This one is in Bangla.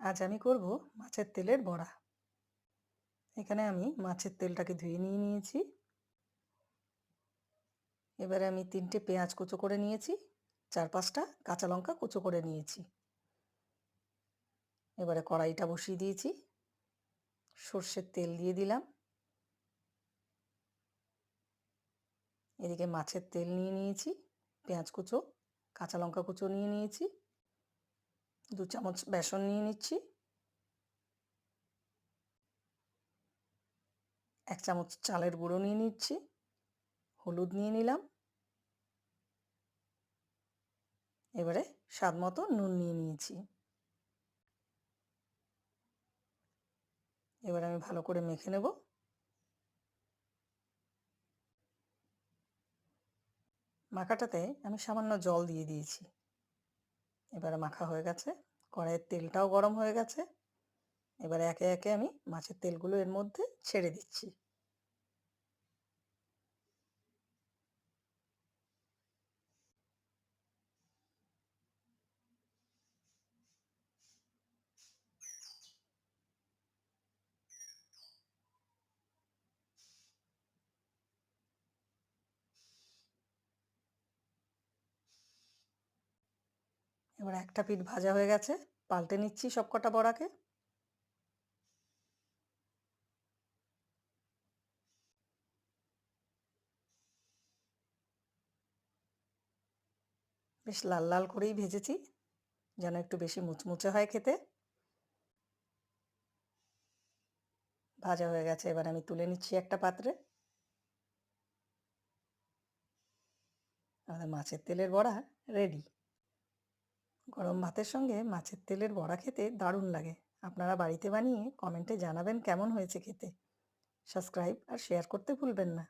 আজ আমি করব মাছের তেলের বড়া। এখানে আমি মাছের তেলটাকে ধুয়ে নিয়েছি। এবারে আমি 3টে পেঁয়াজ কুচো করে নিয়েছি, 4-5টা কাঁচা লঙ্কা কুচো করে নিয়েছি। এবারে কড়াইটা বসিয়ে দিয়েছি, সর্ষের তেল দিয়ে দিলাম। এদিকে মাছের তেল নিয়ে নিয়েছি, পেঁয়াজ কুচো, কাঁচা লঙ্কা কুচো নিয়ে নিয়েছি, 2 চামচ বেসন নিয়ে নিচ্ছি, 1 চামচ চালের গুঁড়ো নিয়ে নিচ্ছি, হলুদ নিয়ে নিলাম। এবারে স্বাদ মতো নুন নিয়ে নিয়েছি। এবার আমি ভালো করে মেখে নেব। মাখাটাতে আমি সামান্য জল দিয়ে দিয়েছি। এবারে মাখা হয়ে গেছে, কড়াইয়ের তেলটাও গরম হয়ে গেছে। এবারে একে একে আমি মাছের তেলগুলো এর মধ্যে ছেড়ে দিচ্ছি। এবার একটা পিঠ ভাজা হয়ে গেছে, পাল্টে নিচ্ছি সবকটা বড়াকে। বেশ লাল লাল করেই ভেজেছি, যেন একটু বেশি মুচমুচে হয় খেতে। ভাজা হয়ে গেছে, এবার আমি তুলে নিচ্ছি একটা পাত্রে। আমাদের মাছের তেলের বড়া রেডি। গরম ভাতের সঙ্গে মাছের তেলের বড়া খেতে দারুণ লাগে। আপনারা বাড়িতে বানিয়ে কমেন্টে জানাবেন কেমন হয়েছে খেতে। সাবস্ক্রাইব আর শেয়ার করতে ভুলবেন না।